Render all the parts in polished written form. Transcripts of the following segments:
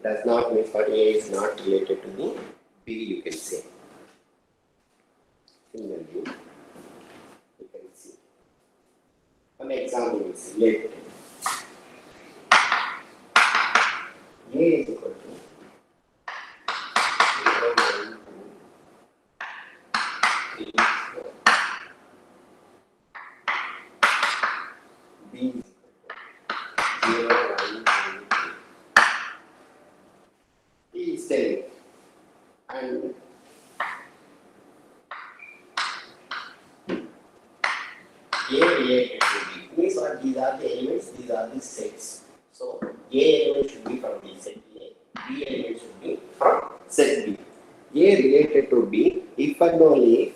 does not mean for A is not related to the B, you can say. Similarly, you can see. An example is related. A is equal to 0, 1, 2, 3, 4. B is equal to 0, 1, 2, 3. He is telling, and A related to B means what? These are the elements, these are the sets. So A element should be from the set A, B element should be from set B. A related to B if and only if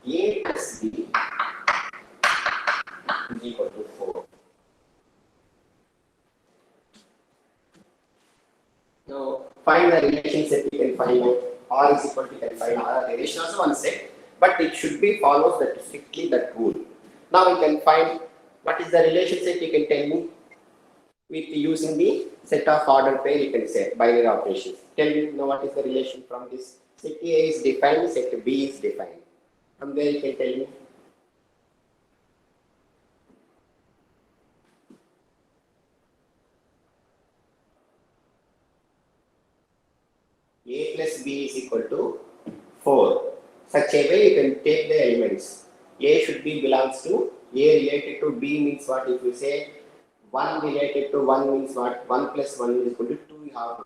A plus B is equal to 4. Now find the relation set, we can find out R is equal to, you can find R relation also one set, but it should be follows that strictly that rule. Now we can find what is the relation set, you can tell me with using the set of ordered pair, you can say binary operations. Tell me now what is the relation from this set A is defined, set B is defined. From there you can tell me. A plus B is equal to 4. Such a way you can take the elements. A should be belongs to A related to B means what? If you say 1 related to 1 means what? 1 plus 1 is equal to 2. You have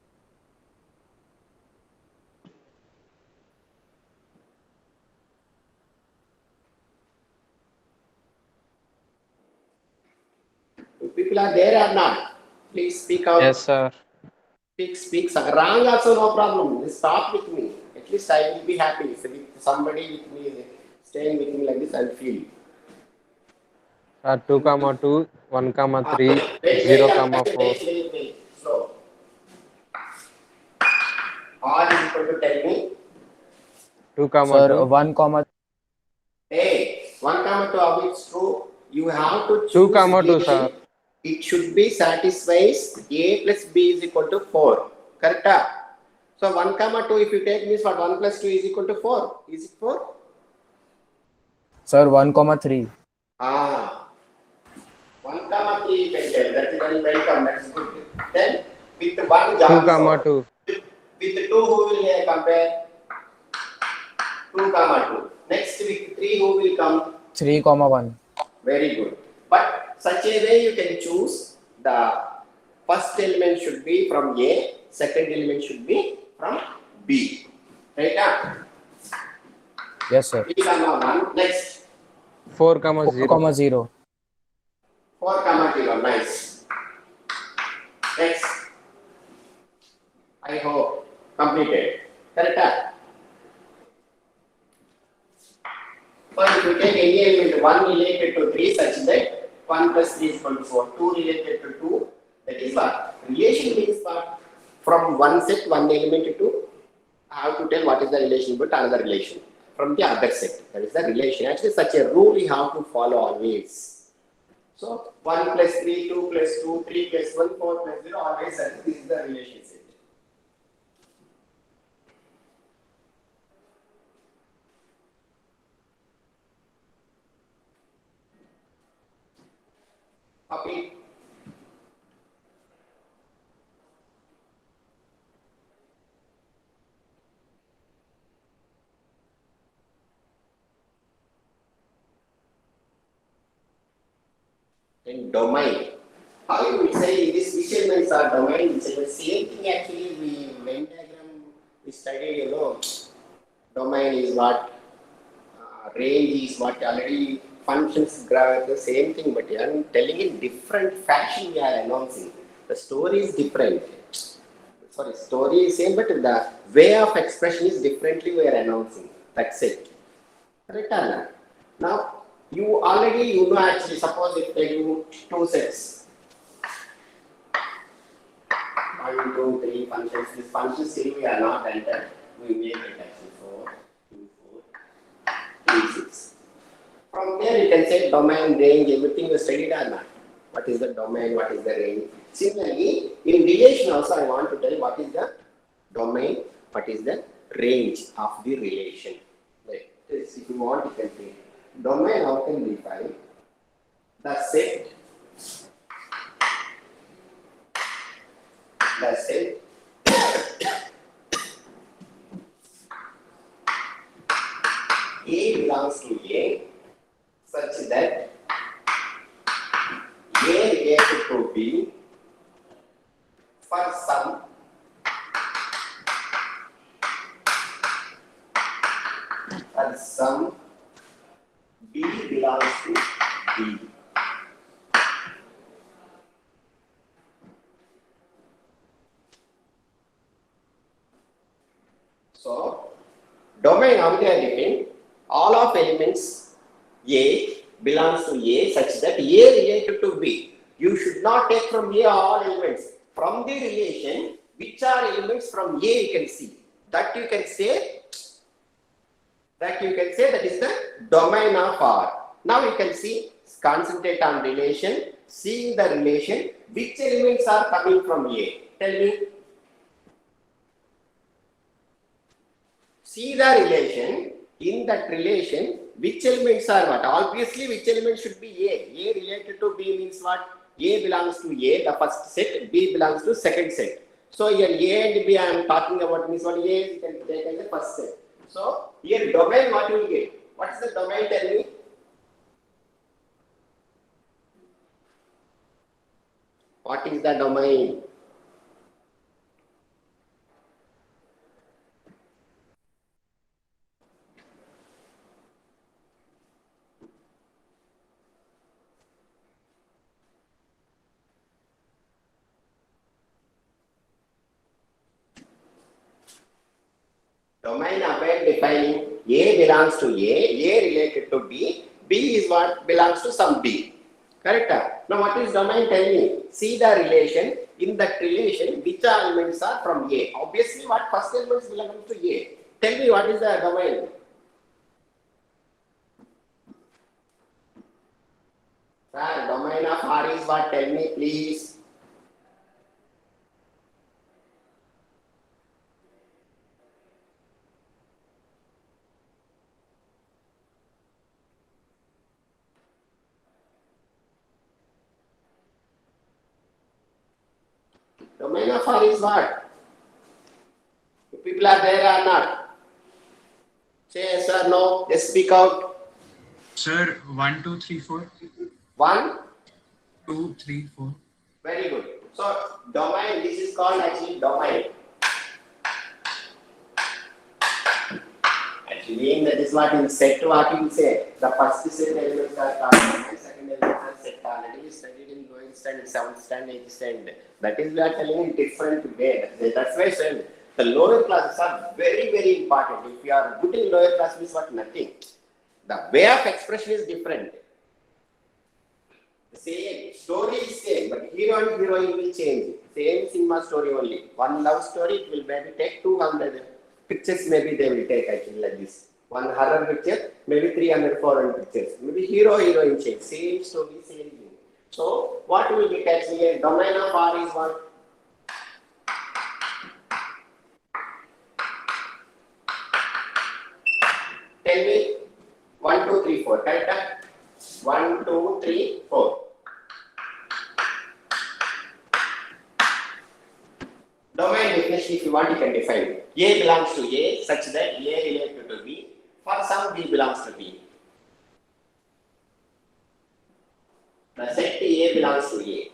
people are there or not? Please speak out. Yes, sir. Speak. Wrong also no problem. Just stop with me. At least I will be happy. So with somebody with me staying with me like this, I'll feel. 2, 2, 1, 3, Wait, 0, wait, 4. wait. So R is equal to tell me. 2, Sir, 2. 1, Hey, 1, 2 of it's true. You have to choose 2, 2, A. sir. It should be satisfies A plus B is equal to 4. Correct? So 1, 2 if you take means what? 1 plus 2 is equal to 4. Is it 4? Sir, 1, 3. 1, 3 you can tell. That is very welcome. That is good. Then with 1 2, job 2. With 2 who will compare? 2, 2. Next with 3 who will come? 3, 1. Very good. But such a way you can choose the first element should be from A, second element should be from B. Right? Yes, sir. 3, 1. Next 4, 4, 0. 0. 4, 0. Nice. Next. I hope completed. Correct? So if you take any element 1 related to 3 such that 1 plus 3 is equal to 4, 2 related to 2, that is what? Relation means what? From one set, one element to, I have to tell what is the relation but another relation from the other set. That is the relation. Actually, such a rule you have to follow always. So 1 plus 3, 2 plus 2, 3 plus 1, 4 plus 0, always this is the relation set. Copy. In domain, how you would say these which elements are domain? It's the same thing actually. We Venn diagram we studied. Domain is what, range is what. Already functions graph the same thing, but I am telling in different fashion. We are announcing the story is different. Sorry, story is same, but the way of expression is differently. We are announcing. That's it. Correct or not? Now. You already know actually, suppose if they do 2 sets. 1, 2, 3 functions. This function still we are not entered. We make it actually 4, 2, 4, 3, 6. From there you can say domain, range, everything you studied or not. what is the domain, what is the range. Similarly, in relation also I want to tell what is the domain, what is the range of the relation. Like this, if you want, you can say domain. How can we define the set? The set A belongs to A such that A related to B for some B belongs to B. So, domain how they are defined? All of elements A belongs to A such that A related to B. You should not take from A all elements. From the relation, which are elements from A you can see. That you can say that is the domain of R. Now you can see, concentrate on relation, seeing the relation, which elements are coming from A. Tell me. See the relation, in that relation, which elements are what? Obviously, which element should be A? A related to B means what? A belongs to A, the first set, B belongs to second set. So here A and B I am talking about means what? A you can take as the first set. So here domain what you will get? What is the domain, tell me? What is the domain? Domain appeared defining A belongs to A related to B, B is what belongs to some B. Correct? Now what is domain? Tell me. See the relation. In that relation, which elements are from A? Obviously, what first elements belong to A? Tell me what is the domain? Sir, domain of R is what? Tell me please. Domain of R is what? If people are there or not? Say yes or no. Just speak out. Sir, 1, 2, 3, 4. 1, 2, 3, 4. very good. So domain, this is called actually domain. Actually, that is what in set what you will say. The first set elements are called domain, second elements are set already. You studied in going standard, 7th standard, 8th standard. That is we are telling in different way. That's why I said the lower classes are very, very important. If you are good in lower class, means what? Nothing. The way of expression is different. The same story is same, but hero and heroine will change. Same cinema story only. One love story, it will maybe take 200 pictures. Maybe they will take actually like this. One horror picture, maybe 300, 400 pictures. Maybe hero heroine change. Same story, same thing. So what will be actually a domain of R is what? Tell me. 1, 2, 3, 4. Correct? 1, 2, 3, 4. Domain definition, if you want, you can define. A belongs to A such that A related to B. For some, B belongs to B. The set A belongs to A.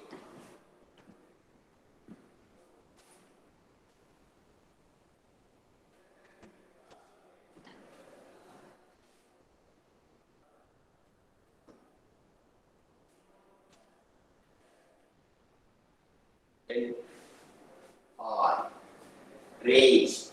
Or range.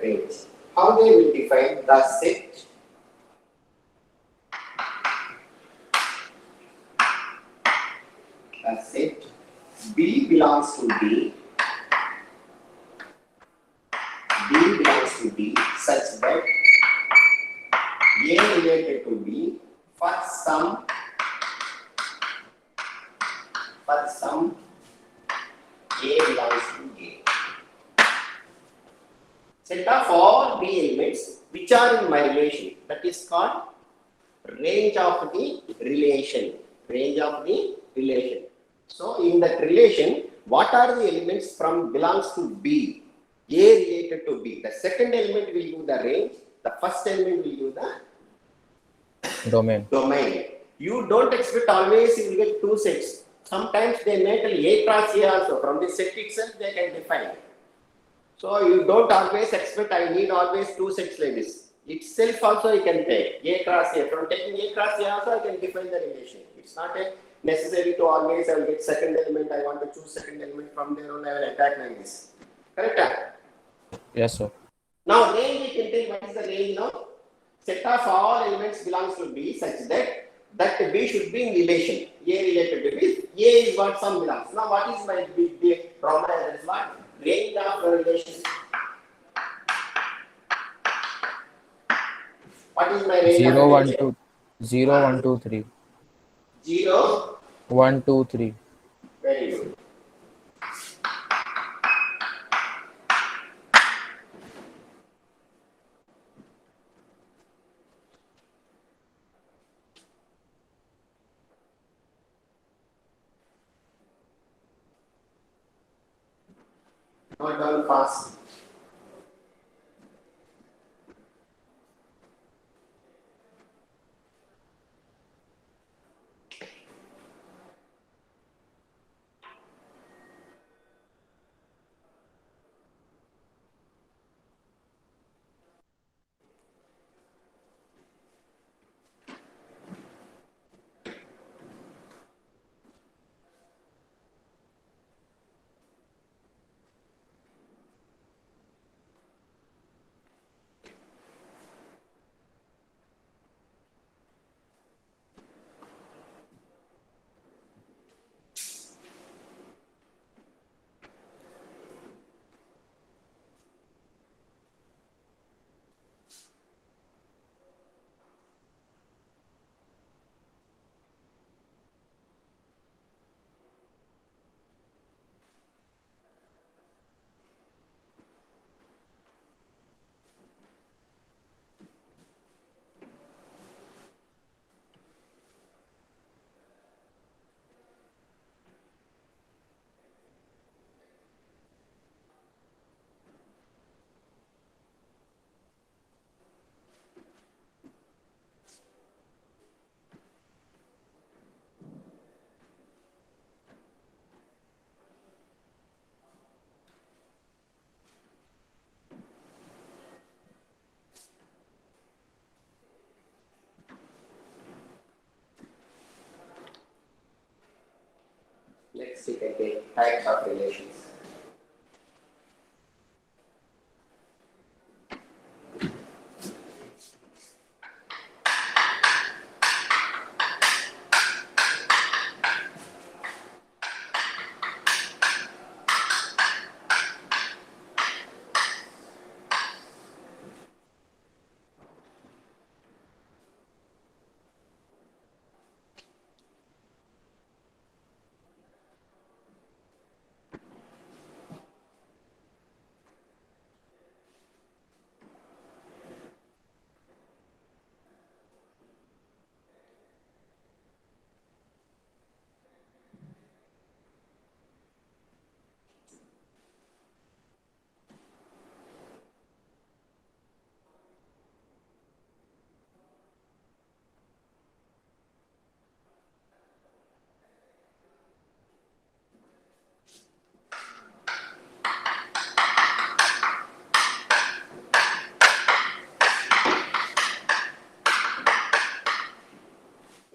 Range. How they will define the set? The set B belongs belongs to B, B belongs to B such that A related to B for some A belongs to A. Set of all B elements which are in my relation, that is called range of the relation. Range of the relation. So in that relation, what are the elements from belongs to B? A related to B. The second element will give the range. The first element will give the domain. You don't expect always you will get two sets. Sometimes they may tell A cross A also. From the set itself they can define. So you don't always expect I need always two sets like this. Itself also you can take A cross A. From taking A cross A also I can define the relation. It's not necessary to always I will get second element. I want to choose second element from there on I will attack like this. Correct? Yes, sir. Now range you can take. What is the range now? Set of all elements belongs to B such that B should be in relation. A related to B. A is what some belongs. Now what is my big problem? That is what? Range of relation. What is my range 0, of 1, relation? 2. 0, 1, 2, 3. 0, 1, 2, 3. very good. Not down fast. Let's see again types of relations.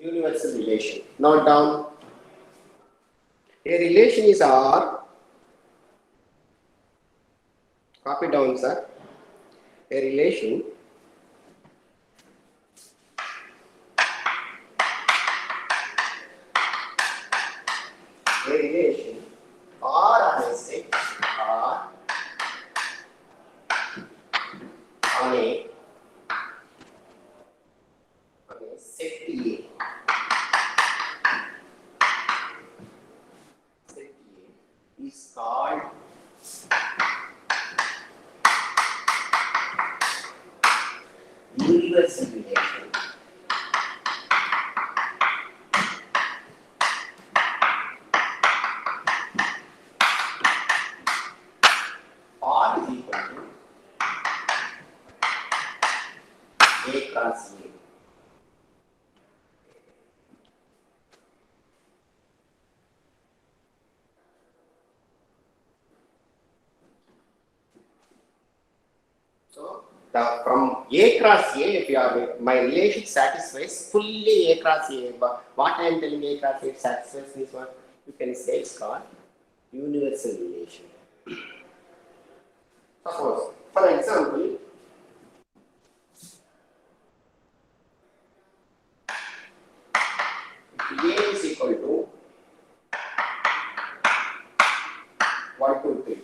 Universal relation. Note down. A relation is R. Copy down, sir. A relation R called universal relation. R is equal to A cross A. So from A cross A, if you are my relation satisfies fully A cross A, but what I am telling A cross A satisfies is what you can say it's called universal relation. Suppose, for example, A is equal to 1, 2, 3.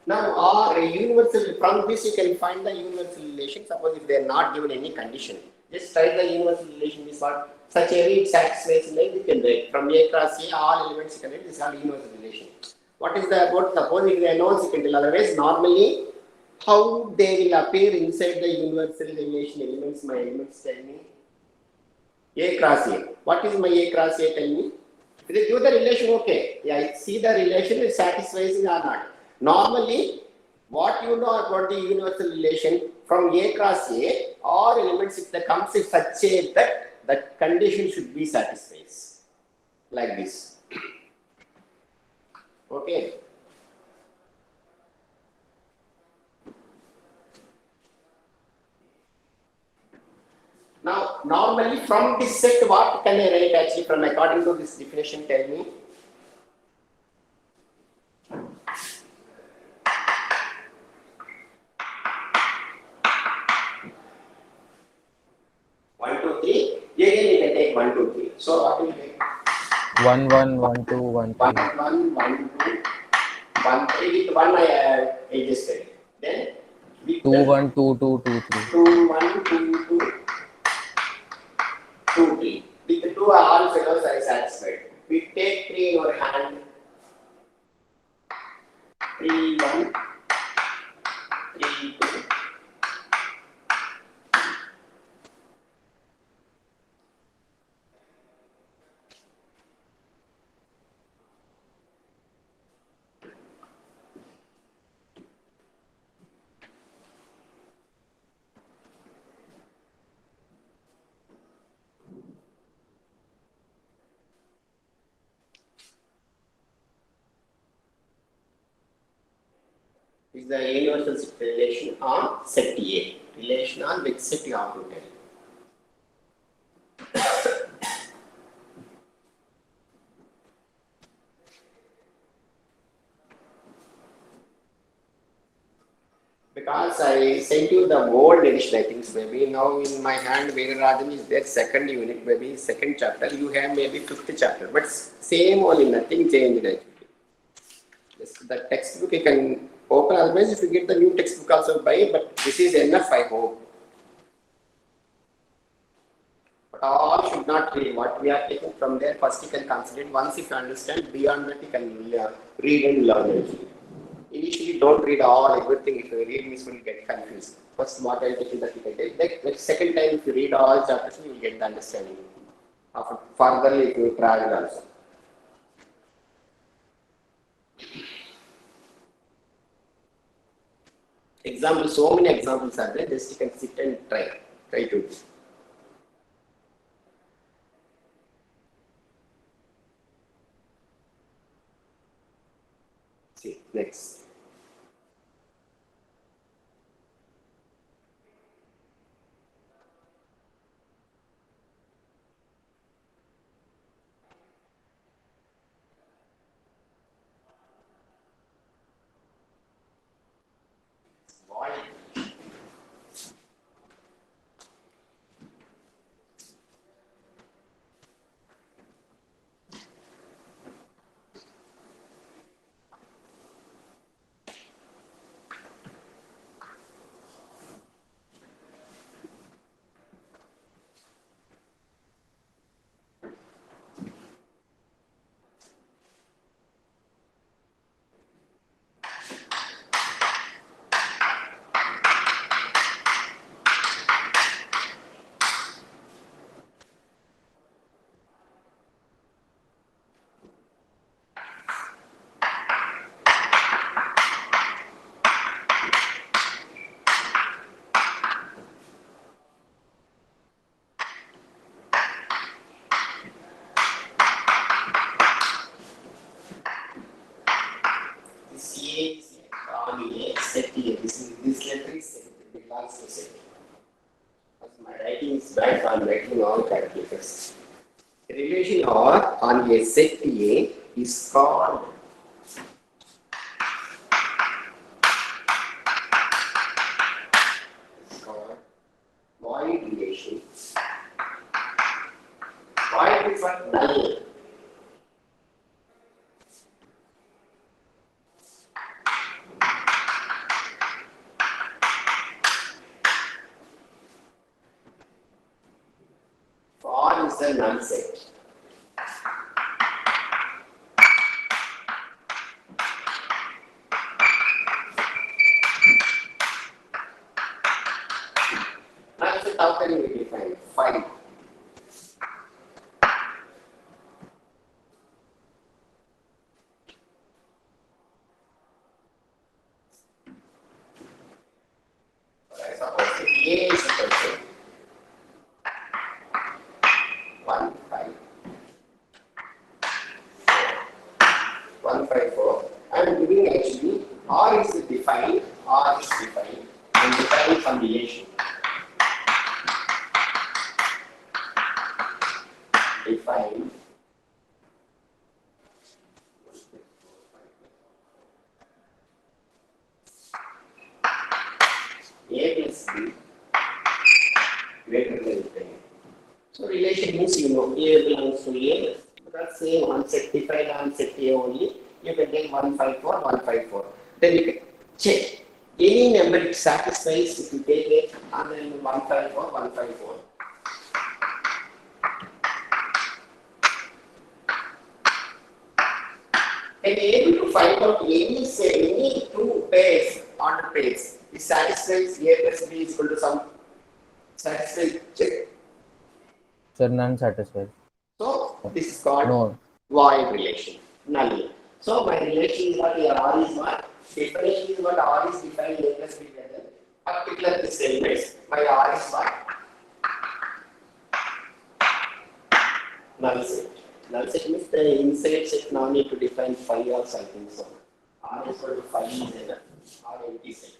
Now, or a universal, from this you can find the universal relation. Suppose if they are not given any condition, just try the universal relation is what such a it satisfies like you can write from A cross A, all elements you can write. This is all universal relation. What is the about? Suppose if they are known, you can tell. Otherwise, normally, how they will appear inside the universal relation elements? My elements tell me A cross A. What is my A cross A? Tell me. If they give the relation, okay. Yeah, I see the relation is satisfying or not. Normally, what you know about the universal relation from A cross A, all elements if they comes in such a that condition should be satisfied. Like this. Okay. Now, normally from this set, what can I write actually from according to this definition? Tell me. One, two, three. Again, you can take 1, 2, 3. So, what will you take? 1 1 1 2 1 1, 3. 1, 1, 2, 1, 3. With 1, I adjusted. Then, with 2 1 2 2 2 3. 2, 1, 2, 2, 2, 3. With the 2, all fellows are satisfied. We take 3 in your hand. 3, 1, 3, 2. Is the universal relation on set A. Relation on which set you have to tell. Because I sent you the old edition, I think maybe now in my hand Veerarajan is there second unit, maybe second chapter, you have maybe fifth chapter, but same only, nothing changed actually. Just the textbook you can open, otherwise if you get the new textbook also buy, but this is enough I hope. But all should not read, what we are taking from there, first you can consider it, once if you understand, beyond that you can read and learn it. Initially, don't read all everything. If you read, means you will get confused. First, what I take in that you can take. Like second time, if you read all chapters, you will get the understanding. After furtherly, if you travel also. Examples, so many examples are there. Just you can sit and try to. See next. writing is bad. I'm writing all calculators. The relation R on a set A is called void relation. Void is what? Null. R is a null set. Null set, how can we define? 5. I suppose if A is equal to 1, 5, 1, 5, 4. I am giving actually R is defined, and defined from relation. Defined. A plus B greater than 10. So relation means you know A belongs to A. That's same on set defined on set A only. You can take 154, 154. Then you can check any number it satisfies if you take it and then 154, 154. And able to find out any two pairs order pairs. It satisfies A plus B is equal to some satisfies check. Sir, none satisfied. So this is called No. void relation, null. So my relation is what here, R is what? Definition is what R is defined A plus B together. Particular this elements. My R is what? Null set. Null set means the inside set now need to define phi also, I think so. R is equal to phi is enough. R empty set.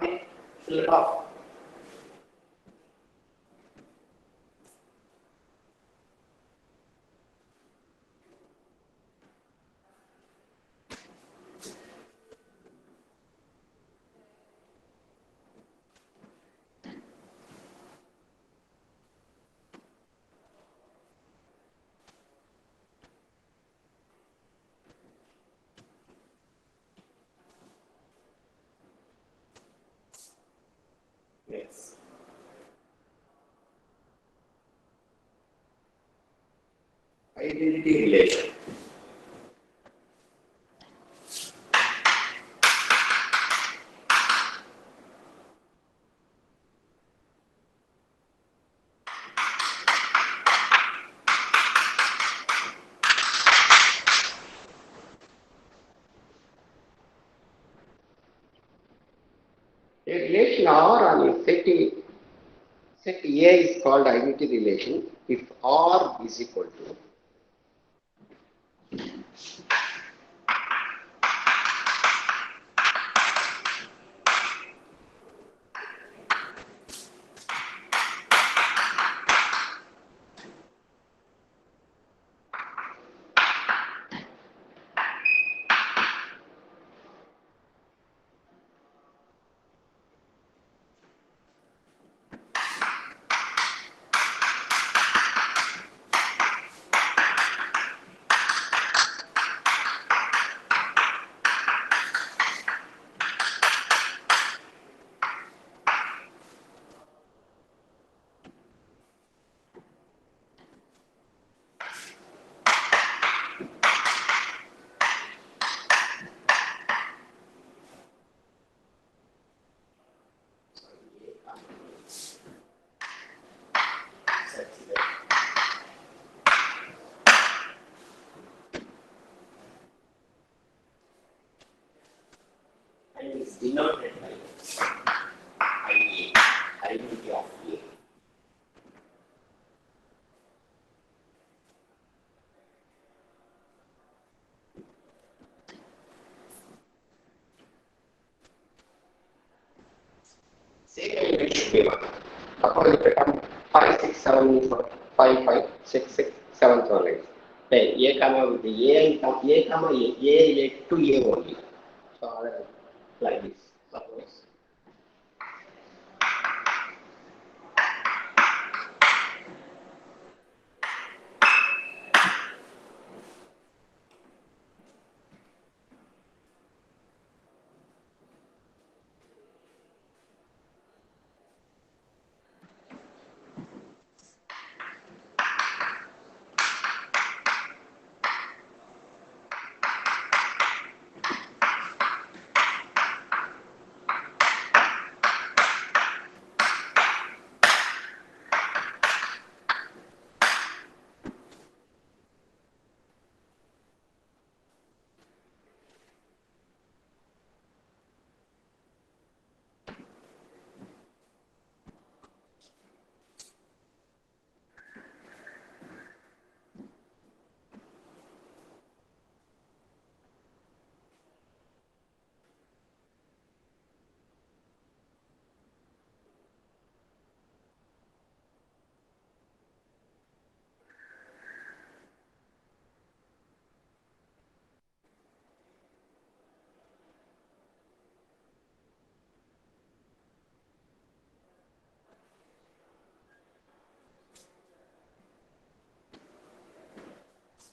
Okay, fill it up. Yes. Identity relation. A relation R on a set A is called identity relation if R is equal to denoted by IA, identity of A. Same element should be 1. Suppose if I come 5, 6, 7 is what? 5, 5, 6, 6, 7 solid. Then A comma with the A, comma A related to A only. So like this. Suppose.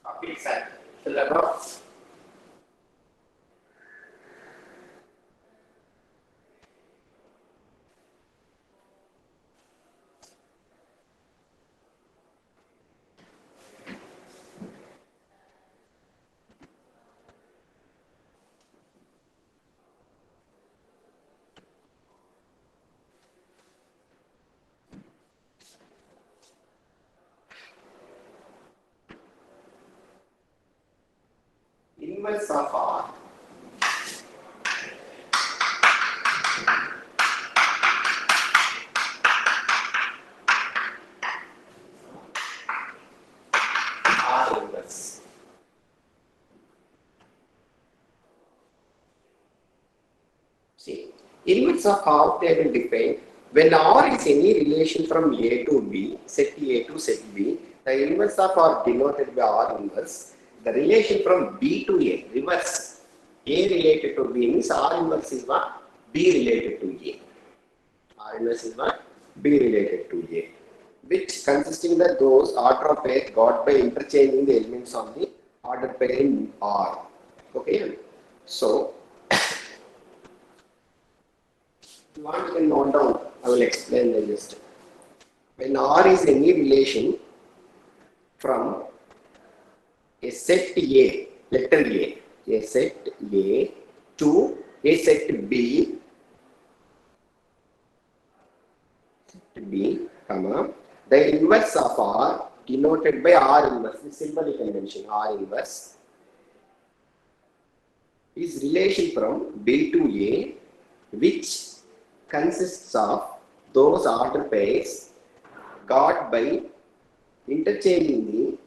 Copy it, sir. Fill the box. Inverse of R. R inverse. See, inverse of R they will define when R is any relation from A to B, set A to set B, the inverse of R denoted by R inverse. The relation from B to A, reverse. A related to B means R inverse is what? B related to A. R inverse is what? B related to A. Which consisting of those order of pair got by interchanging the elements of the order pair in R. Okay. So, if you want, you can note down. I will explain the list. When R is any relation from a set A, letter A set A to a set B, comma, the inverse of R denoted by R inverse, the symbol you can mention R inverse, is relation from B to A, which consists of those order pairs got by interchanging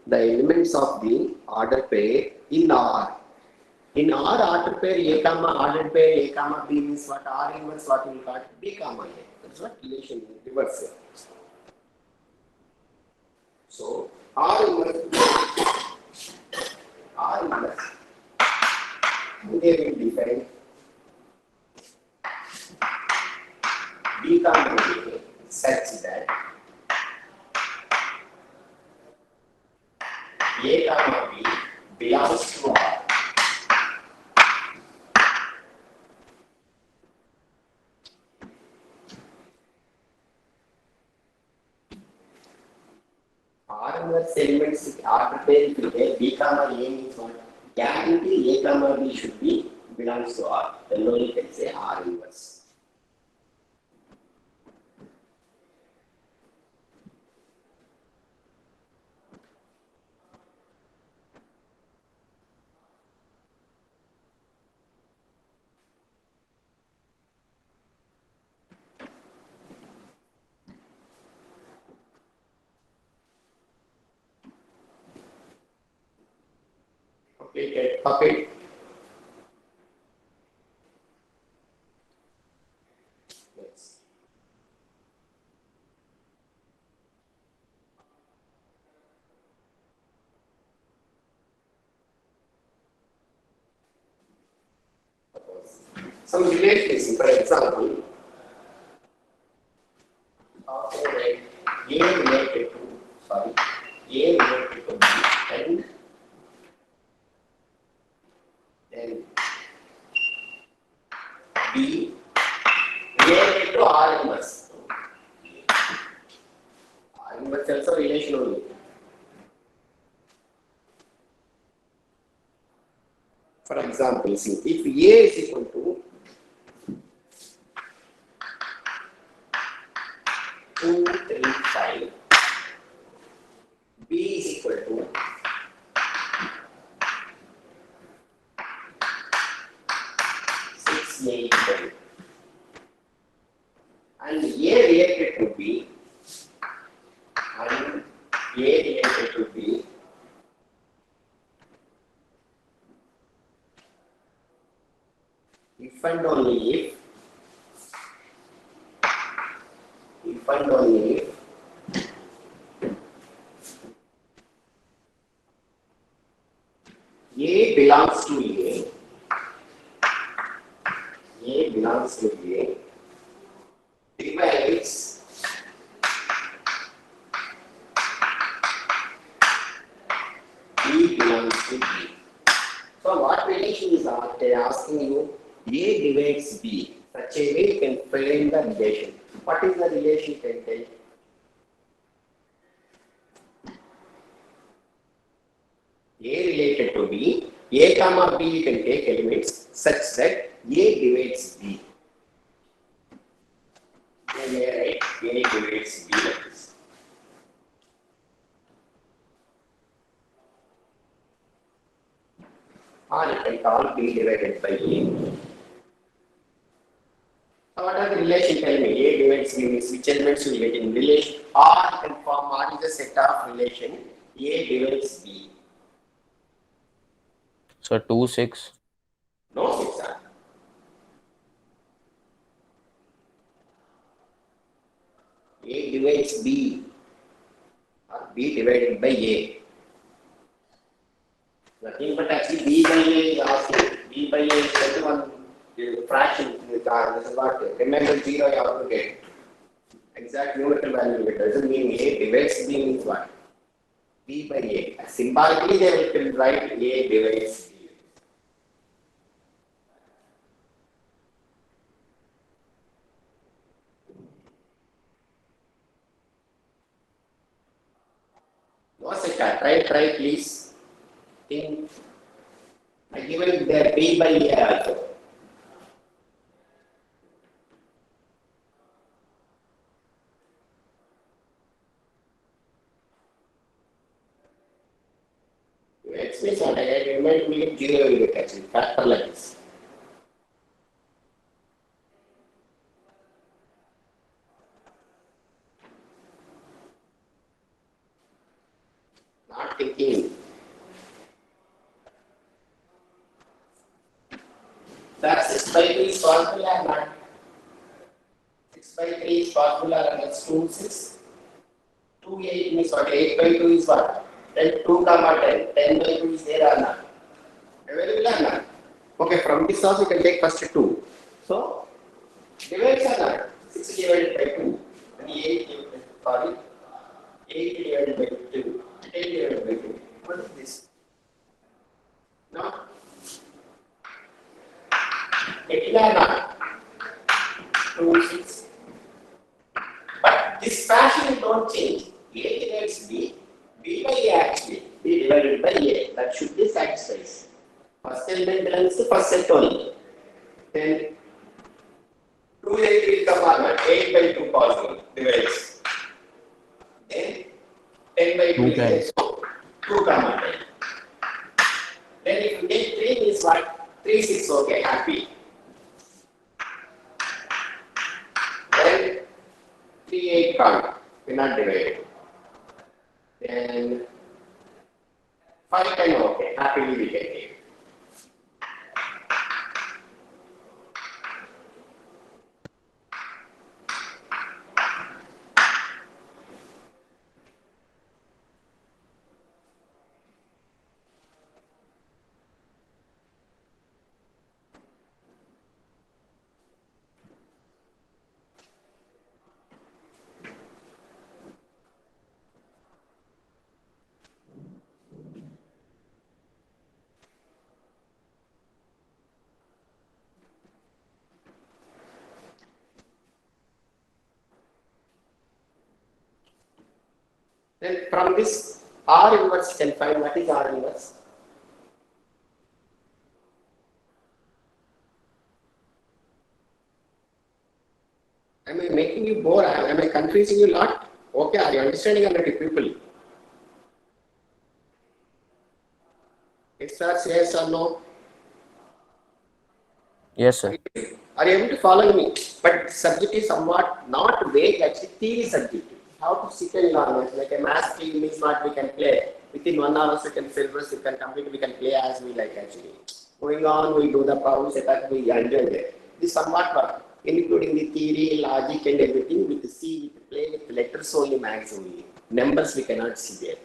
the elements of the order pair in R. In R order pair A comma order pair A comma B means what? R inverse what we call B comma A. That's what relation reverse. So R inverse they will define B comma A such that A comma B belongs to R. R inverse elements order pair B comma A means what? Guarantee A comma B should be belongs to R. Then only you can say R inverse. Deleted. Copy. Next. Some relations, for example, also write A related to, sorry, A related to B and then B related to R inverse. R inverse also relation only. For example, see, if A is equal to 2, 3, 5, B is equal to 6, 8, 10. And A related to B and A related to B if and only if and only if A belongs to A belongs to A divides B belongs to B. So what relation is that? They are asking you A divides B. Such a way you can frame the relation. What is the relation you can take? A related to B, A comma B you can take elements such that A divides B. You may write A divides B like this. Or you can call B divided by A. So what are the relation? Tell me. A divides B means which elements you will get in relation? R you can form R is a set of relation. A divides B. So 2, 6. No 6 R. A divides B or B divided by A. Nothing but actually B by A is asking. B by A is 21 fraction. This is what. Remember 0 you have to get. Exact numerical value. It doesn't mean A divides B means what? B by A. Symbolically they will write A divides B. No second. Try please. Think. I given there B by A also. X means what? I remind me of 0 will get actually. Factor like this. Not thinking. That 6 by 3 is possible or not? 6 by 3 is possible or not? 2, 6. 2, 8 means what? 8 by 2 is what? Then 2 comma 10. 10 by 2 is there or not? Available or not? Okay, from this also you can take first 2. So, divides or not? 6 divided by 2. And 8 divided, sorry, 8 divided by 2. 10 divided by 2. What is this? No? 18 or not? 2, 6. But this fashion don't change. A divides B, B by A actually, B divided by A. That should be satisfied. First element belongs to first set only. Then 2 8 will come or not? 8 by 2 possible, divides. Then 10 by 2 2 is 2 comma 10. Then if you get 3 means what? 3 6, okay, happy. Then 3 8 can't, cannot divide. Then 5 10, okay, happily we can take. Then from this R inverse can find what is R inverse. Am I making you bore? Am I confusing you a lot? Okay, are you understanding already, people? Yes or no? Yes, sir. Are you able to follow me? But subject is somewhat not vague, actually theory subject. How to sit and learn. Like a math team means what we can play. Within 1 hour, second syllabus, we can complete, we can play as we like actually. Going on, we do the problem setup, we enjoy it. This somewhat work, including the theory, logic and everything with C, with play with letters only, max only. Numbers we cannot see there.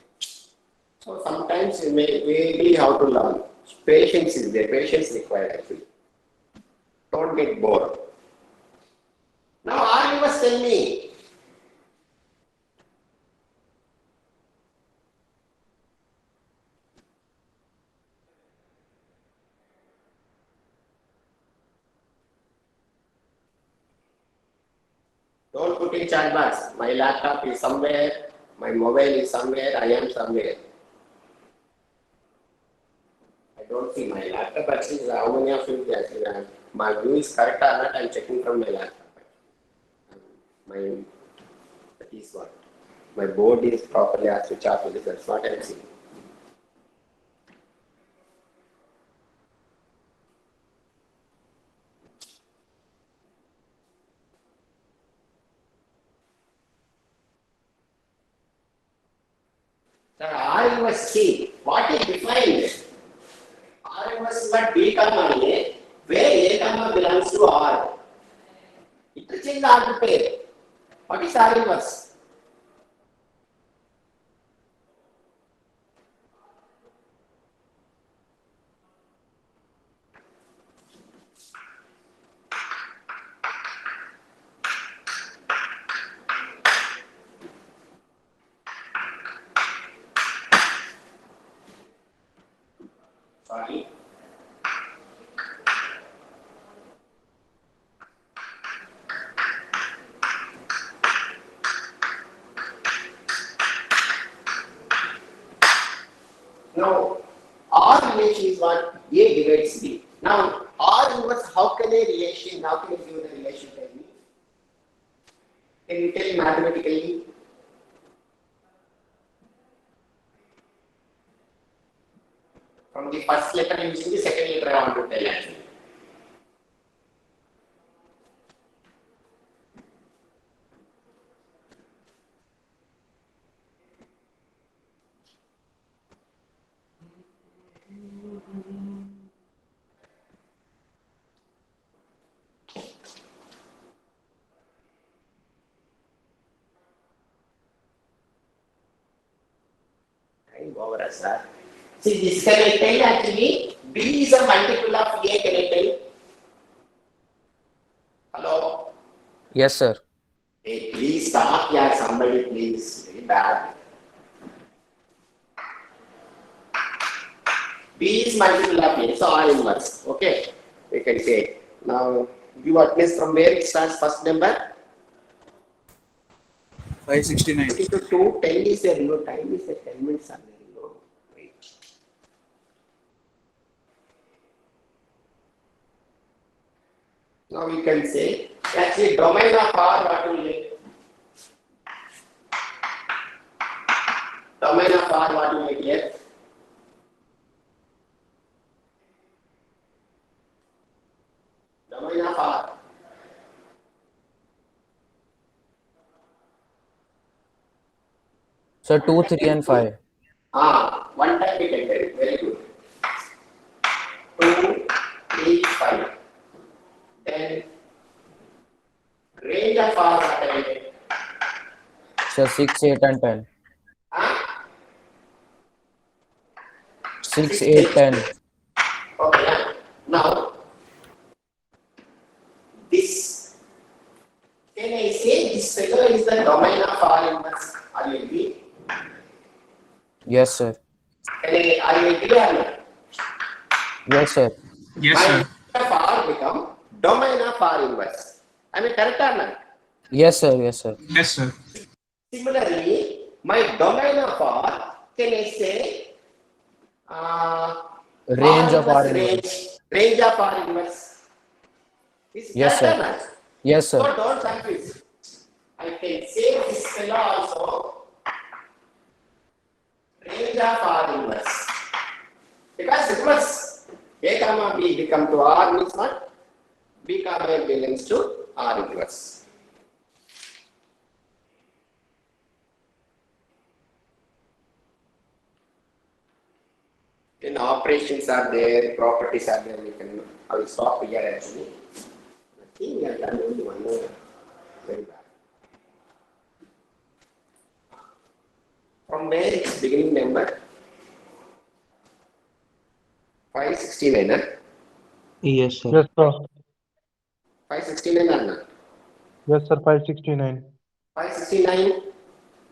So sometimes we may vaguely how to learn. Patience is there, patience required actually. Don't get bored. Now, R, you must tell me. Don't put in chat box. My laptop is somewhere, my mobile is somewhere, I am somewhere. I don't see my laptop actually. How many of you actually? My view is correct or not? I'm checking from my laptop. That is what. My board is properly switched off. That's what I'm seeing. Sir, R inverse C. What is defined? R inverse is what B comma A, where A comma belongs to R. Interchange the R pair. What is R inverse? Sorry. Now, R relation is what A divides B. Now, R inverse, how can a relation, how can you give the relation? Tell me. Can you tell mathematically? From the first letter using the second letter, I want to tell actually. Time over, sir. See, this can I tell actually? B is a multiple of A, can I tell? Hello? Yes, sir. Hey, please stop, yeah, somebody please. Very bad. B is multiple of A, so R inverse. Okay, we can say. Now, you address from where it starts first number? 569. 20 to 2, 10 is there, no time is there, 10 minutes are there, no. Wait. Now we can say, actually domain of R, what will make? Domain of R, what will make here? Domain of R. Sir, 2, 3, and 5. One time we can tell it, very good. 2, 3, 5. Then range of R, what I will make? Sir, 6, 8, and 10. 6, 8, 10. Okay, yeah. Now, this, can I say this figure is the domain of R inverse? Are you agree? Yes, sir. Are you agree or not? Yes, sir. Yes, My sir. of R become domain of R inverse. Am I correct or not? Yes, sir. Yes, sir. Yes, sir. Similarly, My domain of R, can I say Range of R range of R inverse? Is Yes, correct or sir. not? Yes, So sir. don't confuse. I can say this fellow also range of R inverse. Because inverse A comma B become to R means what? B comma A belongs to R inverse. Then operations are there, properties are there. I will stop here actually. I think we have done only one more. Very bad. From where it's beginning number? 569, huh? Yes, sir. Yes, sir. 569 or not? Yes, sir. 569. 569,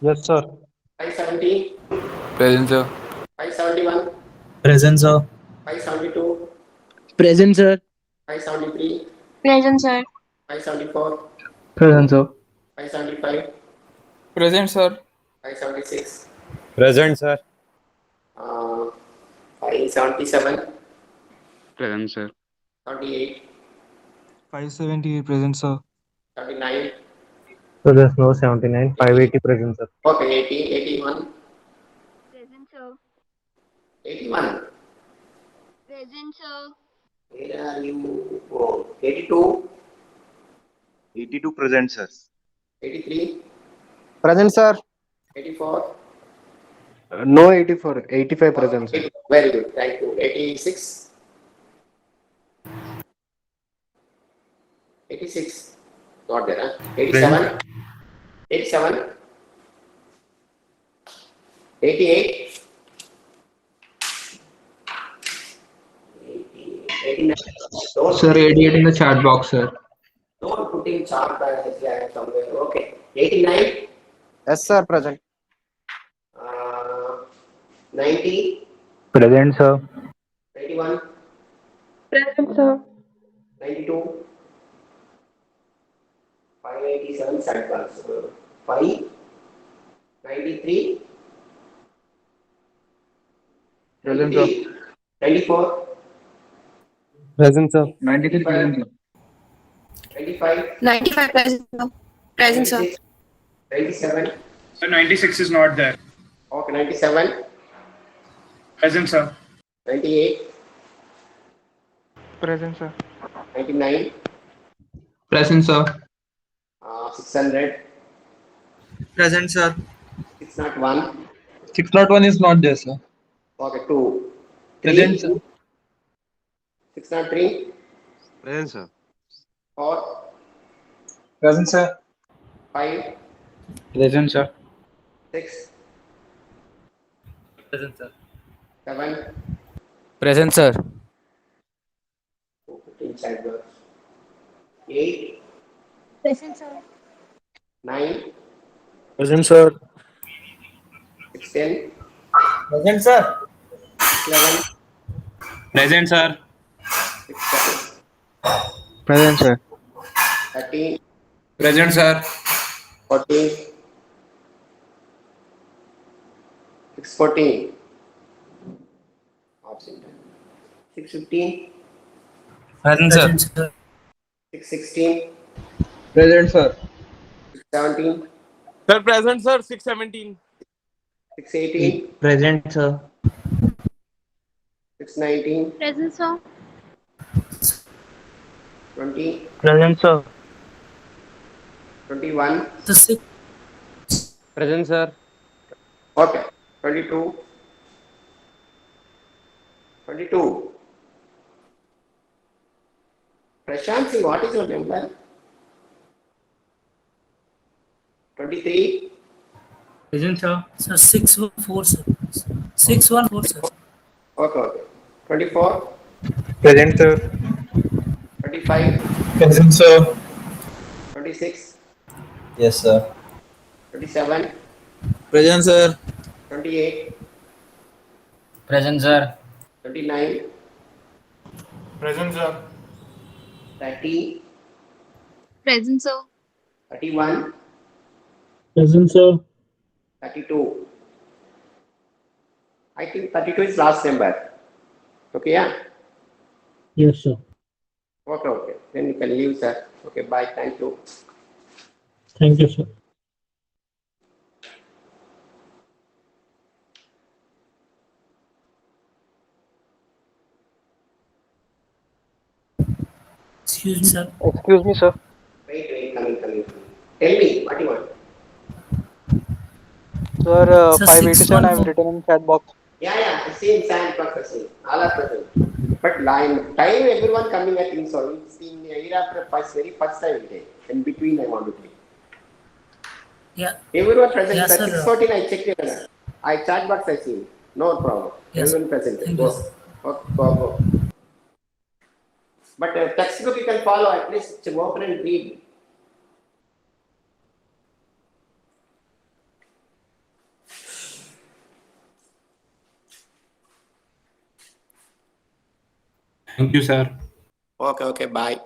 Yes, sir. 570, Present, sir. 571, Present, sir. 572, Present, sir. 573, Present, sir. 574, Present, sir. 575, Present, sir. 576, Present, sir. 577, Present, sir. 78, 578 present, sir. 79, So there's no 79. 580 present, sir. okay, 80, 81, Present, sir. 81. Present, sir. Where are you? Oh, 82, 82 present, sir. 83, Present, sir. 84. No 84. 85 present, sir. Very good, thank you. 86, 86, not there, huh? 87, 87, 88, 89. Don't Sir, 88 in the chat box, sir. don't put in chart by somewhere. Okay, 89, Yes, sir. Present. 90, Present, sir. 91, Present, sir. 92, 587 sidebars. 5, 93, Present, sir. 94, Present, sir. 93 present, sir. 25, 95 present, sir. Present, sir. 96, 97, So 96 is not there. okay, 97, Present, sir. 98, Present, sir. 99, Present, sir. 600, Present, sir. 601, 601 is not there, sir. okay, 2, Present, 3, sir. 603, Present, sir. 4, Present, sir. 5, Present, sir. 6, Present, sir. 7, Present, sir. 15 sidebars, 8, Present, sir. 9, Present, sir. 16, Present, sir. 11, Present, sir. 6, Present, sir. 13, Present, sir. 14, 614, absent, 615, Present, sir. 616, Present, sir. 617, Sir, present, sir. 617. 618, Present, sir. 619, Present, sir. 20, Present, sir. 21, Present, sir. okay, 22, 22. Prashant Singh, what is your number? 23, Present, sir. Sir, 614, sir. 614, sir. okay, 24, Present, sir. 25, Present, sir. 26, Yes, sir. 27, Present, sir. 28, Present, sir. 29, Present, sir. 30, Present, sir. 31, Present, sir. 32. I think 32 is last number. Okay, yeah? Yes, sir. Okay. Then you can leave, sir. Okay, bye. Thank you. Thank you, sir. Excuse me, sir. Excuse me, sir. Wait, coming. Tell me, what you want? Sir, Sir, 587 I have 614. written in chat box. Yeah, same processing. All are present. But time everyone coming at in so it's in the era after very first time day. In between I want to take. Yeah. Everyone present, Yeah, sir. sir. 614 I checked it. I chat box I see. No problem. Yes. Everyone present. Thank Go. you, sir. Go. But textbook you can follow, at least open and read. Thank you, sir. Okay, bye.